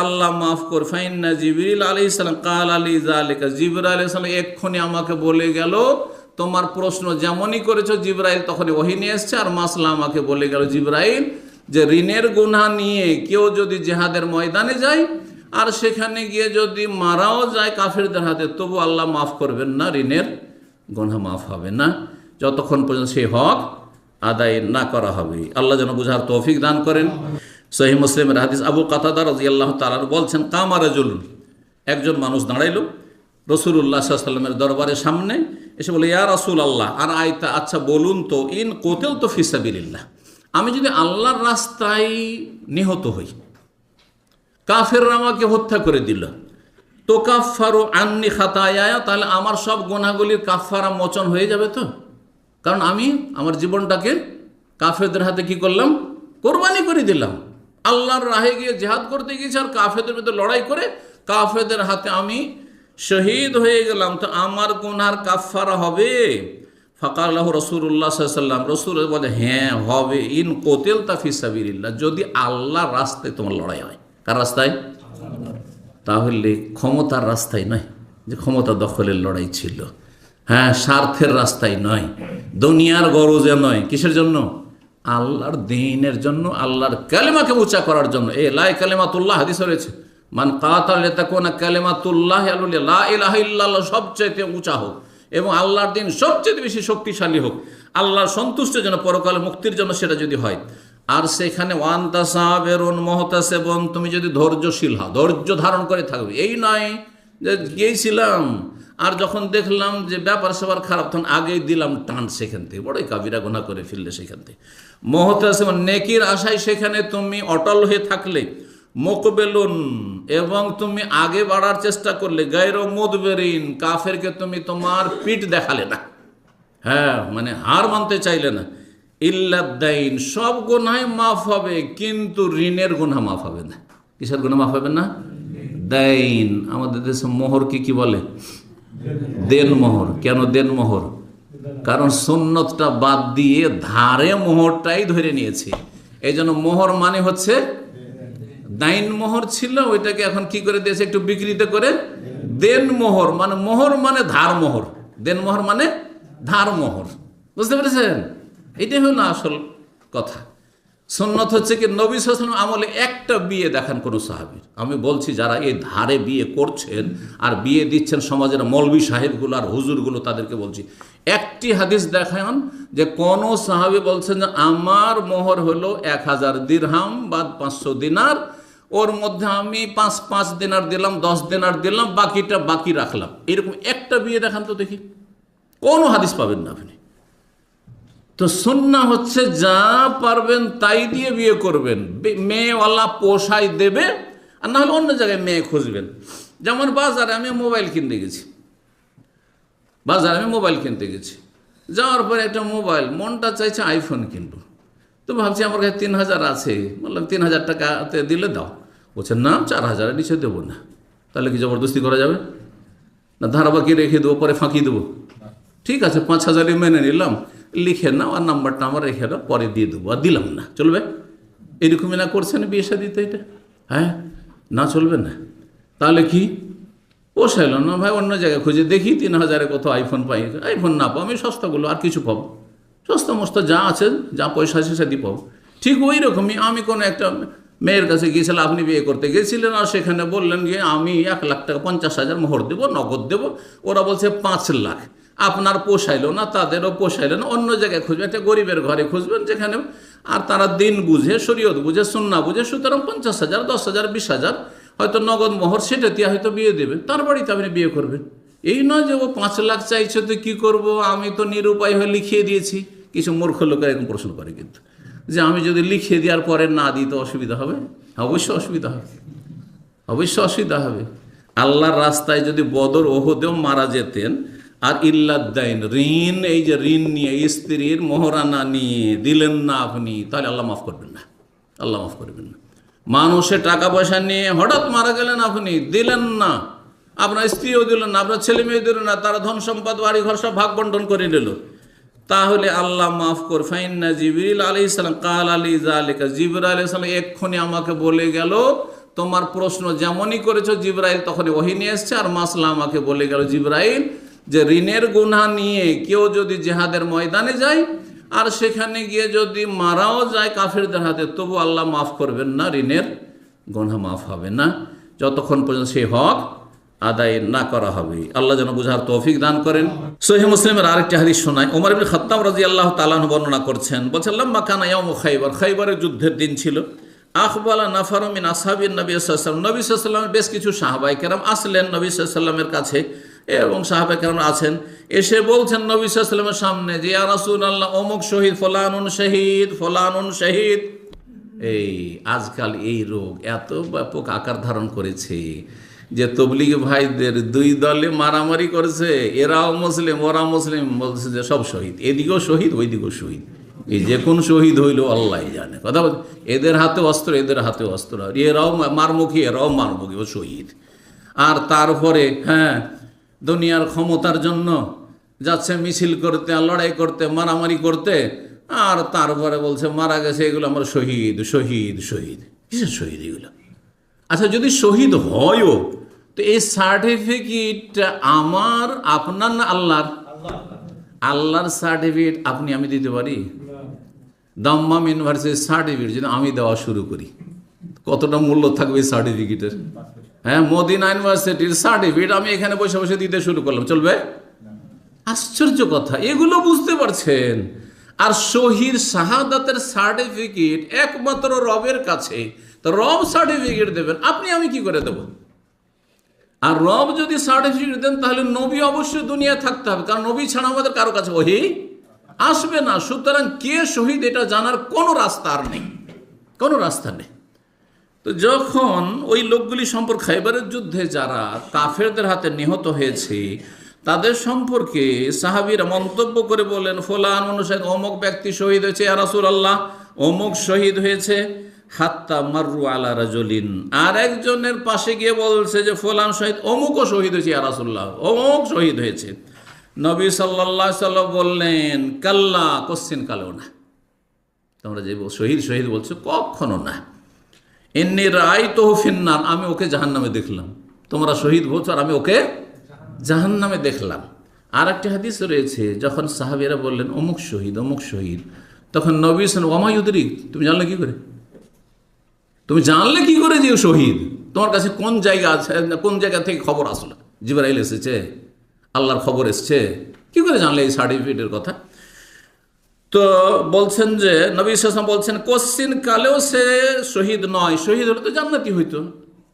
আল্লাহ মাফ কর। ফাইন্না জিবরিল আলাইহিস সালাম কাল আলী যালিকা, জিবরাইল আলাইহিস সালাম এক্ষুনি আমাকে বলে গেল তোমার প্রশ্ন যেমনই করেছো। জিবরাইল তখনই ওহী নিয়ে এসছে আর মাসলা আমাকে বলে গেল জিবরাইল যে ঋণের গুনাহ নিয়ে কেউ যদি জিহাদের ময়দানে যায় আর সেখানে গিয়ে যদি মারাও যায় কাফেরদের হাতে, তবু আল্লাহ মাফ করবেন না, ঋণের গুনাহ মাফ হবে না যতক্ষণ পর্যন্ত সেই হক আদায় না করা হবে। আল্লাহ যেন বুঝার তৌফিক দান করেন। সহিহ মুসলিমের হাদিস, আবু কাতাদা রাদিয়াল্লাহু তাআলা বলছেন, কামা রাজুলুন, একজন মানুষ দাঁড়াইল রাসূলুল্লাহ সাল্লাল্লাহু আলাইহি ওয়াসাল্লামের দরবারের সামনে এসে বলে, ইয়া রাসূলুল্লাহ আর আইতা, আচ্ছা বলুন তো, ইন কুতিলতু ফি সাবিলিল্লাহ, আমি যদি আল্লাহর রাস্তায় নিহত হই, কাফেররা আমাকে হত্যা করে দিল, তো কাফারু আন্নি খাতায়া, তাহলে আমার সব গুনাহগুলির কাফারা মোচন হয়ে যাবে তো? কারণ আমি আমার জীবনটাকে কাফেরদের হাতে কি করলাম? কোরবানি করে দিলাম। আল্লাহর রাহে গিয়ে জিহাদ করতে গিয়েছি আর কাফেরদের মধ্যে লড়াই করে কাফেরদের হাতে আমি শহীদ হয়ে গেলাম, তো আমার গুনার কাফারা হবে? ফাকাল্লাহু রাসূলুল্লাহ সাল্লাল্লাহু আলাইহি ওয়াসাল্লাম, রাসূল বলে হ্যাঁ হবে, ইন কুতিলতা ফি সাবিলিল্লাহ, যদি আল্লাহর রাস্তায় তোমার লড়াই হয়। কার রাস্তায়? তাহলে ক্ষমতার রাস্তায় নয়, যে ক্ষমতা দখলের লড়াই ছিল, হ্যাঁ, স্বার্থের রাস্তায় নয়, দুনিয়ার গরজে নয়, কিসের জন্য? আল্লাহর দ্বীনের জন্য, আল্লাহর কালেমাকে উঁচা করার জন্য। এ লা কালিমাতুল্লাহ হাদিস রয়েছে, মান কাতাল লিতাকুনা কালিমাতুল্লাহি আল-উলিয়া, লা ইলাহা ইল্লাল্লাহ সবচেয়ে উঁচা হোক এবং আল্লাহর দ্বীন সবচেয়ে বেশি শক্তিশালী হোক, আল্লাহর সন্তুষ্টের জন্য, পরকালে মুক্তির জন্য, সেটা যদি হয়। আর সেখানে ওয়ান্তা সাবিরুন মুহতাসিবুন, তুমি যদি ধৈর্যশীল হও, ধৈর্য ধারণ করে থাকবে। এই নয় যে গিয়েছিলাম আর যখন দেখলাম যে ব্যাপার সবার খারাপ, তখন আগেই দিলাম টান, সেখান থেকে বড়ই কাবিরা গুনাহ করে ফেললে। সেখান থেকে মুহতাসিবুন, নেকির আশায় সেখানে তুমি অটল হয়ে থাকলে, মুকবিলুন, এবং তুমি আগে বাড়ার চেষ্টা করলে, গায়রু মুদবিরিন, কাফেরকে তুমি তোমার পিঠ দেখালে না, হ্যাঁ, মানে হার মানতে চাইলে না। ইল্লাদ্দাইন, সব গুনাহ মাফ হবে কিন্তু ঋণের গুনাহ মাফ হবে না। কিসের গুনাহ মাফ হবে না? দাইন। আমাদের দেশে মোহরকে কি বলে? দেন মোহর। কেন দেন মোহর? কারণ সুন্নতটা বাদ দিয়ে ধারে মোহরটাই ধরে নিয়েছে। এই জন্য মোহর মানে হচ্ছে দাইন মোহর ছিল, ওইটাকে এখন কি করে দিয়েছে, একটু বিকৃত করে দেন মোহর, মানে মোহর মানে ধার মোহর, দেন মোহর মানে ধার মোহর। বুঝতে পেরেছেন? এটাই হলো না আসল কথা। সুন্নত হচ্ছে কি, নবী সাল্লাল্লাহু আলাইহি ওয়াসাল্লাম আমলে একটা বিয়ে দেখান কোন সাহাবীর। আমি বলছি যারা এই ধারে বিয়ে করছেন আর বিয়ে দিচ্ছেন সমাজের মৌলবী সাহেবগুলো আর হুজুরগুলো, তাদেরকে বলছি, একটি হাদিস দেখান যে কোন সাহাবী বলছেন যে আমার মোহর হলো 1000 দিরহাম বা 500 দিনার, ওর মধ্যে আমি 5 দিনার দিলাম, 10 দিনার দিলাম, বাকিটা বাকি রাখলাম। এরকম একটা বিয়ে দেখান তো দেখি, কোনো হাদিস পাবেন না আপনি। তো সুন্নাহ হচ্ছে যা পারবেন তাই দিয়ে বিয়ে করবেন, মেয়েওয়ালা পোষায় দেবে, আর না হলে অন্য জায়গায় মেয়ে খুঁজবেন। যেমন বাজারে আমি মোবাইল কিনতে গেছি, যাওয়ার পরে একটা মোবাইল, মনটা চাইছে আইফোন কিনবো, তো ভাবছি আমার কাছে 3000 আছে, বললাম 3000 টাকাতে দিলে দাও। বলছে না, 4000-এর নিচে দেবো না। তাহলে কি জবরদস্তি করা যাবে? না ধারাবাকি রেখে দেবো, পরে ফাঁকি দেবো? ঠিক আছে, 5000-ই মেনে নিলাম, লিখে নাও আর নাম্বারটা আমার রেখে দাও, পরে দিয়ে দেবো, আর দিলাম না। চলবে? এরকমই না করছেন বিয়ে শাদিতে এটা? হ্যাঁ, না চলবে না। তাহলে কি পোষাইল না ভাই, অন্য জায়গায় খুঁজে দেখি 3000-এ কত আইফোন পাই। আইফোন না পাবো, আমি সস্তাগুলো আর কিছু পাবো, সস্তা মস্তা যা আছে, যা পয়সা আছে সেটি পাবো। ঠিক ওই রকমই আমি কোনো একটা মেয়ের কাছে গিয়েছিলাম, আপনি বিয়ে করতে গিয়েছিলেন, আর সেখানে বললেন যে আমি 1 লাখ টাকা 50,000 মোহর দেবো, নগদ দেবো। ওরা বলছে 5 লাখ। আপনার পোষাইলো না, তাদেরও পোষাইলো না, অন্য জায়গায় খুঁজবেন, একটা গরিবের ঘরে খুঁজবেন যেখানে, আর তারা দিন বুঝে, শরীয়ত বুঝে, সুন্নাহ বুঝে, সুতরাং 50,000, 10,000, 20,000 হয়তো নগদ মোহর, সেটা দিয়ে হয়তো বিয়ে দেবে, তার বাড়িতে আপনি বিয়ে করবেন। এই নয় যে ও 5 লাখ চাইছে তো কী করবো, আমি তো নিরুপায় হয়ে লিখিয়ে দিয়েছি। কিছু মূর্খ লোকের এরকম প্রশ্ন করে কিন্তু, যে আমি যদি লিখিয়ে দেওয়ার পরে না দিই তো অসুবিধা হবে? অবশ্যই অসুবিধা হবে, অবশ্যই অসুবিধা হবে। আল্লাহর রাস্তায় যদি বদর ওহুদেও মারা যেতেন, আর ইল্লাদ্দাইন, ঋণ, এই যে ঋণ নিয়ে স্ত্রীর মোহরানা নিয়ে দিলেন না আপনি, তাহলে আল্লাহ মাফ করবেন না, আল্লাহ মাফ করবেন না। মানুষের টাকা পয়সা নিয়ে হঠাৎ মারা গেলেন, আপনি দিলেন না, আপনার স্ত্রীও দিলেন না, আপনার ছেলে মেয়ে দিলেন না, তারা ধন সম্পদ বাড়ি ঘর সব ভাগ বন্টন করে নিল, তাহলে আল্লাহ মাফ কর। ফাইন্না জিবরিল আলাইহিস সালাম কাল আলী যালিকা, জিবরাইল আলাইহিস সালাম এক্ষুনি আমাকে বলে গেল তোমার প্রশ্ন যেমনই করেছো জিবরাইল তখনই ওহী নিয়ে এসছে, আর মাসলা আমাকে বলে গেল জিবরাইল যে ঋণের গুনাহ নিয়ে কেউ যদি জিহাদের ময়দানে যায় আর সেখানে গিয়ে যদি মারাও যায় কাফেরদের হাতে, তবু আল্লাহ মাফ করবেন না, ঋণের গুনাহ মাফ হবে না যতক্ষণ পর্যন্ত সেই হক আদায় না করা হবে। আল্লাহ যেন বুঝার তৌফিক দান করেন। সহিহ মুসলিমের আরেকটি হাদিস শোনায়, ওমর ইবনে খাত্তাব রাদিয়াল্লাহু তাআলা আনহু বর্ণনা করছেন, বলছেন লাম্মা কানা ইয়াউমু খাইবার, খাইবারের যুদ্ধের দিন ছিল, আখবালা নাফারু মিন আসহাবিন নবী সাল্লাল্লাহু আলাইহি ওয়াসাল্লাম, নবী সাল্লাল্লাহু আলাইহি ওয়াসাল্লামের বেশ কিছু সাহাবায়ে কেরাম আসলেন নবী সাল্লাল্লাহু আলাইহি ওয়াসাল্লামের কাছে, এবং সাহাবায়ে কেরাম আছেন, এসে বলছেন নবী সাল্লাল্লাহু আলাইহি ওয়াসাল্লামের সামনে যে ইয়া রাসূলুল্লাহ অমুক শহীদ, ফলানুন শহীদ, ফলানুন শহীদ। এই আজকাল এই রোগ এত ব্যাপক আকার ধারণ করেছে যে তবলিগি ভাইদের দুই দলে মারামারি করেছে, এরাও মুসলিম ওরা মুসলিম, বলছে যে সব শহীদ, এদিকেও শহীদ ওইদিকেও শহীদ, এই যে কোন শহীদ হইল আল্লাহ জানে। কথা বল, এদের হাতে অস্ত্র এদের হাতে অস্ত্র, এরাও মারমুখী এরাও মারমুখী, ও শহীদ। আর তারপরে দুনিয়ার ক্ষমতার জন্য যাচ্ছে মিছিল করতে, লড়াই করতে, মারামারি করতে, আর তারপরে বলছে মারা গেছে এগুলো আমার শহীদ শহীদ শহীদ। কিসের শহীদ এগুলো? আচ্ছা, যদি শহীদ হয়ও তো এই সার্টিফিকেট আমার আপনার না আল্লাহর? আল্লাহর সার্টিফিকেট আপনি আমি দিতে পারি? দাম্মাম ইউনিভার্সিটির সার্টিফিকেট যদি আমি দেওয়া শুরু করি, কতটা মূল্য থাকবে এই সার্টিফিকেটের? হ্যাঁ, মদিনা ইউনিভার্সিটির সার্টিফিকেট আমি এখানে বসে বসে দিতে শুরু করলাম, চলবে? আশ্চর্য কথা, এগুলো বুঝতে পারছেন? আর শহীদ শাহাদাতের সার্টিফিকেট একমাত্র রবের কাছে, তো রব সার্টিফিকেট দেবেন, আপনি আমি কি করে দেব? আর রব যদি সার্টিফিকেট দেন তাহলে নবী অবশ্যই দুনিয়ায় থাকতে হবে, কারণ নবী ছাড়া আমাদের কারো কাছে ওহী আসবে না। সুতরাং কে শহীদ এটা জানার কোনো রাস্তা আর নেই, কোনো রাস্তা নেই। তো যখন ওই লোকগুলি সম্পর্কে খাইবারের যুদ্ধে যারা কাফেরদের হাতে নিহত হয়েছে তাদের সম্পর্কে সাহাবীরা মন্তব্য করে বলেন, ফুলান অনুসারী অমুক ব্যক্তি শহীদ হয়েছে ইয়া রাসূলুল্লাহ, অমুক শহীদ হয়েছে। হাত্তা মাররু আলা রাজুলিন, আর একজনের পাশে গিয়ে বলছে যে ফুলান শহীদ, অমুকও শহীদ হয়েছে ইয়া রাসূলুল্লাহ, অমুক শহীদ হয়েছে। নবী সাল্লাল্লাহু আলাইহি ওয়াসাল্লাম বললেন, কাল্লা, কোশ্চিন কালেও না, তোমরা যে শহীদ শহীদ বলছো কখনো না। ইন্নী রাআইতুহু ফিন্নার, আমি ওকে জাহান্নামে দেখলাম। তোমরা শহীদ বলছো আর আমি ওকে জাহান্নামে দেখলাম। আর একটা হাদিস রয়েছে, যখন সাহাবীরা বললেন অমুক শহীদ অমুক শহীদ, তখন নবী সাল্লাল্লাহু আলাইহি ওয়া সাল্লাম, ওমা ইউদরিক, তুমি জানলে কি করে? তুমি জানলে কি করে যে ও শহীদ? তোমার কাছে কোন জায়গা আছে, কোন জায়গা থেকে খবর আসলো? জিবরাইল এসেছে, আল্লাহর খবর এসছে, কি করে জানলে এই সার্টিফিকেটের কথা? তো বলছেন যে নবী সাল্লাল্লাহু আলাইহি ওয়াসাল্লাম বলছেন, কোশ্চিন কালেও সে শহীদ নয়, শহীদ হলে তো জান্নাতি হইতো।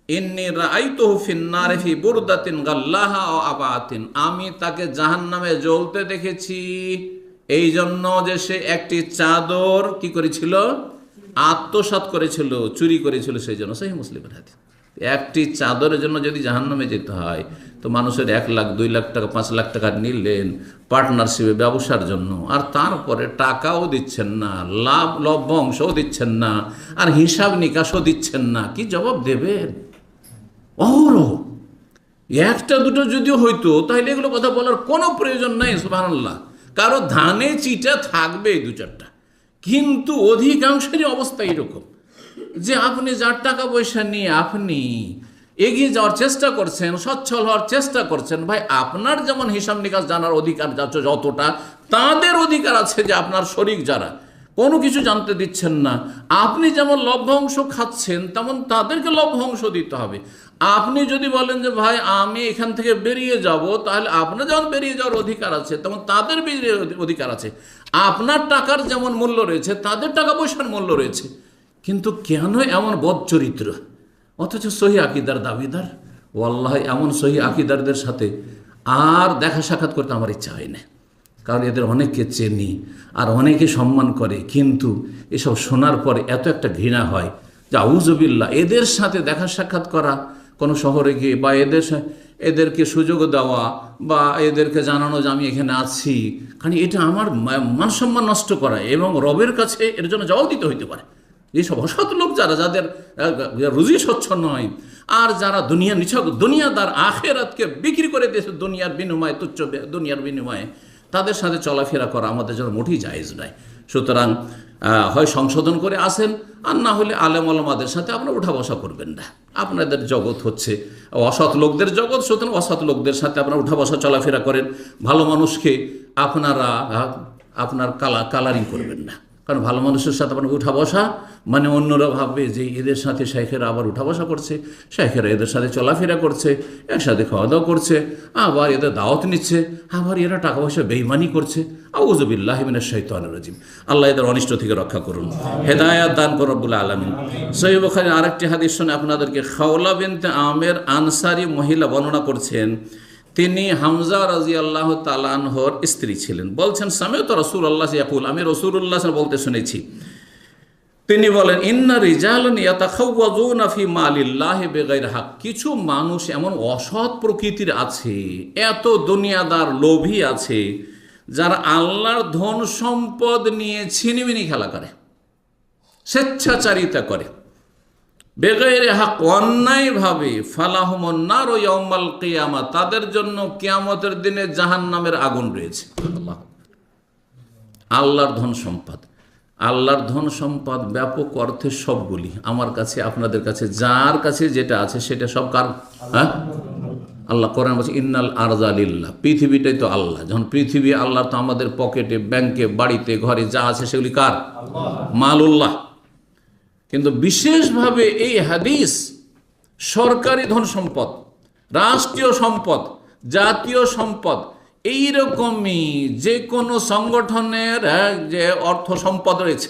ইন্নী রাআইতুহু ফিন্নারি ফি বুরদাতিন গাল্লাহা ওয়া আবাতিন, আমি তাকে জাহান্নামে জ্বলতে দেখেছি এই জন্য যে সে একটি চাদর কি করেছিল, আত্মসাৎ করেছিল, চুরি করেছিল, সেই জন্য। সহিহ মুসলিমের হাদিস। একটি চাদরের জন্য যদি জাহান্নামে যেতে হয় তো মানুষের 1 লাখ 2 লাখ টাকা 5 লাখ টাকা নিলেন পার্টনারশিপে ব্যবসার জন্য, আর তারপরে টাকাও দিচ্ছেন না, লাভ লভ্যাংশও দিচ্ছেন না, আর হিসাব নিকাশও দিচ্ছেন না, কি জবাব দেবেন? অহরহ একটা দুটো যদিও হইতো তাহলে এগুলো কথা বলার কোনো প্রয়োজন নাই, সুবহানাল্লাহ। কারো ধানে চিটা থাকবে 2-4টা, কিন্তু অধিকাংশেরই অবস্থা এরকম যে আপনি যার টাকা পয়সা নিয়ে আপনি এগিয়ে যাওয়ার চেষ্টা করছেন, সচ্ছল হওয়ার চেষ্টা করছেন, ভাই আপনার যেমন হিসাব নিকাশ জানার অধিকার যাচ্ছে যতটা, তাদের অধিকার আছে যে আপনার শরীক যারা কোনো কিছু জানতে দিচ্ছেন না, আপনি যেমন লভ্যাংশ খাচ্ছেন তেমন তাদেরকে লভ্যাংশ দিতে হবে। আপনি যদি বলেন যে ভাই আমি এখান থেকে বেরিয়ে যাব, তাহলে আপনার যেমন বেরিয়ে যাওয়ার অধিকার আছে তেমন তাদের বেরিয়ে অধিকার আছে। আপনার টাকার যেমন মূল্য রয়েছে তাদের টাকা পয়সার মূল্য রয়েছে। কিন্তু কেন এমন বদ চরিত্র, অথচ সহি আকীদার দাবিদার? ওয়াল্লাহি এমন সহি আকীদারদের সাথে আর দেখা সাক্ষাৎ করতে আমার ইচ্ছা হয় না, কারণ এদের অনেককে চেনি আর অনেকে সম্মান করে, কিন্তু এসব শোনার পরে এত একটা ঘৃণা হয় যে আউযুবিল্লাহ, এদের সাথে দেখা সাক্ষাৎ করা কোনো শহরে গিয়ে, বা এদেরকে সুযোগ দেওয়া, বা এদেরকে জানানো যে আমি এখানে আছি, কারণ এটা আমার মান সম্মান নষ্ট করা এবং রবের কাছে এর জন্য জবাব দিতে হইতে পারে। এইসব অসৎ লোক যাদের রুজি স্বচ্ছ নয়, আর যারা দুনিয়াদার, আখেরাতকে বিক্রি করে দিয়েছে দুনিয়ার বিনিময়ে, তুচ্ছ দুনিয়ার বিনিময়ে, তাদের সাথে চলাফেরা করা আমাদের জন্য মোটেই জায়েজ নয়। সুতরাং হয় সংশোধন করে আসেন, আর না হলে আলেম ওলামাদের সাথে আপনারা উঠা বসা করবেন না। আপনাদের জগৎ হচ্ছে অসৎ লোকদের জগৎ, সুতরাং অসৎ লোকদের সাথে আপনারা উঠা বসা চলাফেরা করেন। ভালো মানুষকে আপনারা আপনার কালারিং করবেন না, কারণ ভালো মানুষের সাথে আপনার উঠা বসা মানে অন্যরা ভাববে যে এদের সাথে শাইখেরা আবার উঠা বসা করছে, শাইখেরা এদের সাথে চলাফেরা করছে, একসাথে খাওয়া দাওয়া করছে, আবার এদের দাওয়াত নিচ্ছে, আবার এরা টাকা পয়সা বেইমানি করছে। আউযু বিল্লাহি মিনাশ শাইতানির রাজিম। আল্লাহ এদের অনিষ্ট থেকে রক্ষা করুন, হেদায়াত দান করুন রব্বুল আলামিন। সহিহ বুখারীর আরেকটি হাদিস শুনে আপনাদেরকে, খাওলা বিনতে আমের আনসারী মহিলা বর্ণনা করছেন, তিনি হামজা রাদিয়াল্লাহু তাআলা আনহুর স্ত্রী ছিলেন। বলছেন, সামিউতু রাসূলুল্লাহ ইয়াকুল, আমি রাসূলুল্লাহ বলতে শুনেছি, তিনি বলেন, ইন্না রিজালান ইয়াতাখাওয়াজুনা ফি মালিল্লাহি বিগাইরি হক, কিছু মানুষ এমন অসৎ প্রকৃতির আছে, এত দুনিয়াদার লোভী আছে, যারা আল্লাহর ধন সম্পদ নিয়ে ছিনিমিনি খেলা করে, স্বেচ্ছাচারিতা করে, বেগাইরে হক, অন্যায়ভাবে, ফালাহুমুন নারু ইয়াউমাল কিয়ামা, তাদের জন্য কিয়ামতের দিনে জাহান্নামের আগুন রয়েছে। আল্লাহর ধন সম্পদ, আল্লাহর ধন সম্পদ ব্যাপক অর্থে সবগুলি আমার কাছে, আপনাদের কাছে, যার কাছে যেটা আছে সেটা সব কার? হ্যাঁ, আল্লাহ কোরআন বলছে, ইন্নাল আরযা লিল্লাহ, পৃথিবীটাই তো আল্লাহ। যখন পৃথিবী আল্লাহ, তো আমাদের পকেটে, ব্যাংকে, বাড়িতে, ঘরে যা আছে সেগুলি কার? মালুল্লাহ। কিন্তু বিশেষভাবে এই হাদিস সরকারি ধন সম্পদ, রাষ্ট্রীয় সম্পদ, জাতীয় সম্পদ, এইরকমই যে কোনো সংগঠনের যে অর্থ সম্পদ রয়েছে,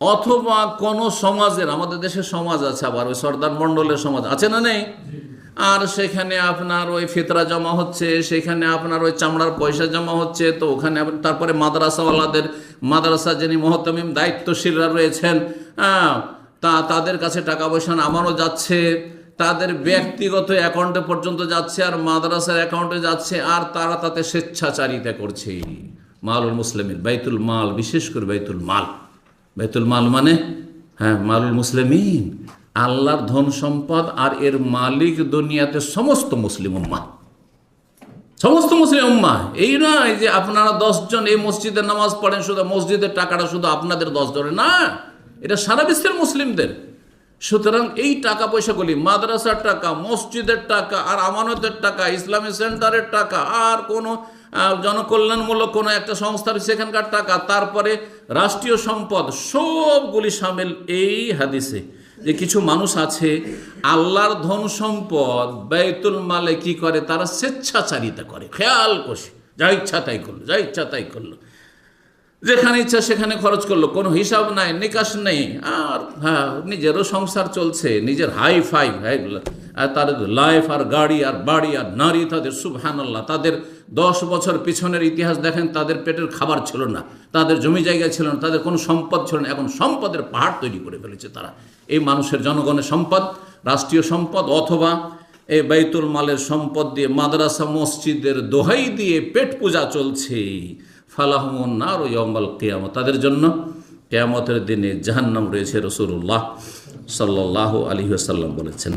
অথবা কোনো সমাজের, আমাদের দেশের সমাজ আছে, আবার ওই সর্দার মণ্ডলের সমাজ আছে না নেই, আর সেখানে আপনার ওই ফিতরা জমা হচ্ছে, সেখানে আপনার ওই চামড়ার পয়সা জমা হচ্ছে, তো ওখানে তারপরে মাদ্রাসাওয়ালাদের, মাদ্রাসা যিনি মুহতামিম দায়িত্বশীলরা রয়েছেন, তাদের কাছে টাকা পয়সা নামানো যাচ্ছে, তাদের ব্যক্তিগত অ্যাকাউন্টে পর্যন্ত যাচ্ছে, আর মাদ্রাসার অ্যাকাউন্টে যাচ্ছে, আর তারা তাতে স্বেচ্ছাচারিতা করছে। মালুল মুসলিমিন, বাইতুল মাল, বিশেষ করে বাইতুল মাল, বাইতুল মাল মানে মালুল মুসলিমিন, আল্লাহর ধন সম্পদ, আর এর মালিক দুনিয়াতে সমস্ত মুসলিম উম্মাহ, সমস্ত মুসলিম উম্মাহ। এই নয় যে আপনারা 10 জন এই মসজিদে নামাজ পড়েন, শুধু মসজিদের টাকাটা শুধু আপনাদের 10 জনের, না, এটা সারা বিশ্বের মুসলিমদের। সুতরাং এই টাকা পয়সাগুলি, মাদ্রাসার টাকা, মসজিদের টাকা, আর আমানতের টাকা, ইসলামী সেন্টারের টাকা, আর কোনো জনকল্যাণমূলক কোনো একটা সংস্থার সেখানকার টাকা, তারপরে রাষ্ট্রীয় সম্পদ, সবগুলি সামিল এই হাদিসে। যে কিছু মানুষ আছে আল্লাহর ধন সম্পদ বাইতুল মালে কি করে, তারা স্বেচ্ছাচারিতা করে, খেয়াল করছে, যা ইচ্ছা তাই করলো, যা ইচ্ছা তাই করলো, যেখানে ইচ্ছা সেখানে খরচ করলো, কোনো হিসাব নাই, নিকাশ নেই, আর নিজেরও সংসার চলছে, নিজের হাই ফাই, তাদের লাইফ, আর গাড়ি, আর বাড়ি, আর নারী, তাদের সুবহানাল্লাহ, তাদের 10 বছর পিছনের ইতিহাস দেখেন, তাদের পেটের খাবার ছিল না, তাদের জমি জায়গা ছিল না, তাদের কোনো সম্পদ ছিল না, এখন সম্পদের পাহাড় তৈরি করে ফেলেছে তারা। এই মানুষের জনগণের সম্পদ, রাষ্ট্রীয় সম্পদ, অথবা এই বাইতুল মালের সম্পদ দিয়ে, মাদ্রাসা মসজিদের দোহাই দিয়ে পেট পূজা চলছে। ফালাহুমুন নারু ইয়াউমাল কিয়ামা, তাদের জন্য কিয়ামতের দিনে জাহান্নাম রয়েছে। রাসূলুল্লাহ সাল্লাল্লাহু আলাইহি ওয়াসাল্লাম বলেছেন।